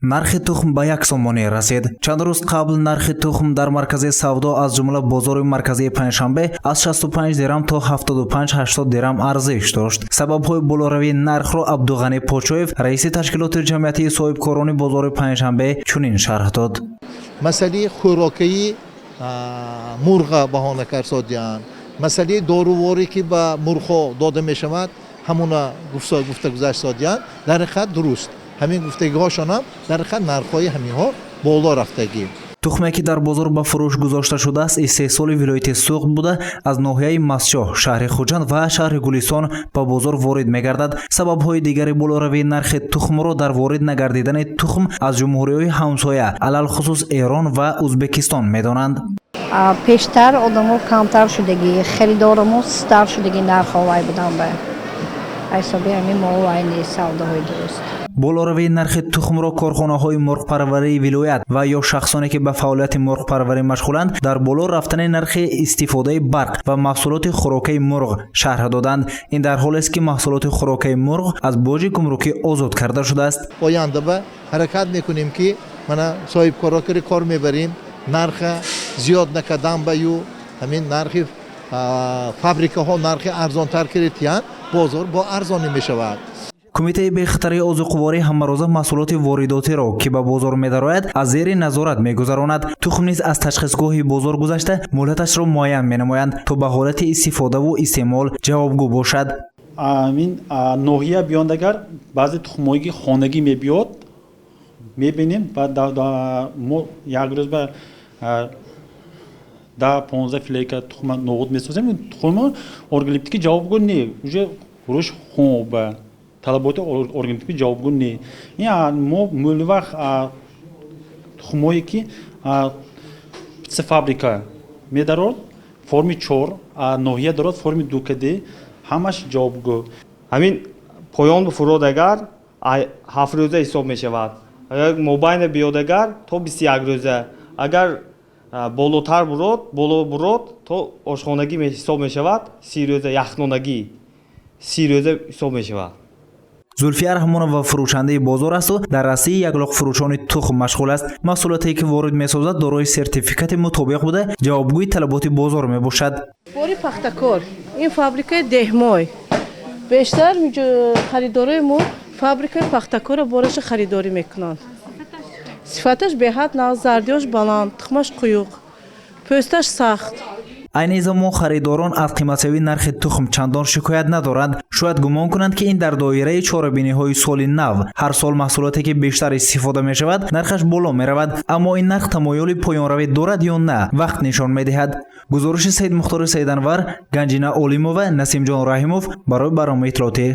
нархи тухм ба 1 сомонӣ расид. Чанд рӯз қабл нархи тухм дар маркази савдо аз ҷумла бозори марказии Панҷшанбе аз 65 дирам то 75-80 дирам арзиш дошт. Сабабҳои болоравии нархро Абдуғани Почоев, раиси ташкилоти ҷамъиятии соҳибкорони бозори Панҷшанбе чунин шарҳ дод. Масъалаи хӯрокии мурға баҳона кард, масъалаи доруворӣ ки ба мурғҳо дода мешавад, ҳамуна гуфта гузашт содиян, дар ҳақиқат дуруст. ҳамин гуфтагиҳошон ҳам дар ҳақиқат нархҳои ҳаминҳо боло рафтагӣ. тухме ки дар бозор ба фурӯш гузошта шудааст истеҳсоли вилояти Суғд буда аз ноҳияи Масҷоҳ, шаҳри Хуҷанд ва шаҳри Гулистон ба бозор ворид мегардад. Сабабҳои дигари болоравии нархи тухмро дар ворид нагардидани тухм аз ҷумҳуриҳои ҳамсоя, алалхусус Эрон ва Узбекистон медонанд. пештар одамо камтар шудагӣ, харидорамо стар шудагӣ нархҳо вай будан ба ҳисоби ҳамин мо вай нест савдоҳои дуруст. болоравии нархи тухмро корхонаҳои мурғпарварии вилоят ва ё шахсоне ки ба фаъолияти мурғпарварӣ машғуланд дар боло рафтани нархи истифодаи барқ ва маҳсулоти хӯрокаи мурғ шарҳ доданд. ин дар ҳолест ки маҳсулоти хӯрокаи мурғ аз боҷи гумрукӣ озод карда шудааст. оянда ба ҳаракат мекунем ки мана соҳибкорокари кор мебарем, нарха зиёд накардан ба ю ҳамин нархи фабрикаҳо нархи арзонтар киритиян, бозор бо арзонӣ мешавад. кумитаи бехатарии озуқуворӣ ҳамарӯза маҳсулоти воридотиро ки ба бозор медарояд аз зери назорат мегузаронад. тухм низ аз ташхисгоҳи бозор гузашта муҳлаташро муайян менамоянд то ба ҳолати истифодаву истеъмол ҷавобгӯ бошад. ин ноҳия биёндагар баъзе тухмҳое ки хонагӣ мебиёд мебинем ва мо як рӯз ба 10-15 филейка тухма ноғут месозем. тухма органиктики ҷавобгӯ не уже фурӯш хоба талаботи органиктики ҷавобгӯ не. мо мӯливақт тухмое ки фабрика медарод форми 4, ноҳия дарод форми 2кд ҳамаш ҷавобгӯ. ҳамин поён фуродагар 7 рӯза ҳисоб мешавад. агар мобайна биёдагар то 21 рӯза. агар болотар бурод то ошхонагӣ ҳисоб мешавад 30 рӯза, яхнонагӣ 30 рӯза ҳисоб мешавад. зулфия раҳмонова фурӯшандаи бозор асту дар расии яглоқ фурӯшони тухм машғул аст. маҳсулоте ки ворид месозад дорои сертификати мутобиқ буда ҷавобгӯи талаботи бозор мебошад. бори пахтакор ин фабрикаи деҳмой бештар харидораи мо фабрикаи пахтакора бораша харидорӣ мекунанд. сифаташ беҳад нав, зардиёш баланд, тухмаш қуюқ, пӯсташ сахт. айни замон харидорон аз қиматсавии нархи тухм чандон шикоят надоранд. шояд гумон кунанд ки ин дар доираи чорабиниҳои соли нав. ҳар сол маҳсулоте ки бештар истифода мешавад нархаш боло меравад, аммо ин нарх тамоюли поёнравӣ дорад ё на вақт нишон медиҳад. гузориши Саид Мухтори Саиданвар, Ганҷина Олимова, Насимҷон Раҳимов барои барномаи иттилоотӣ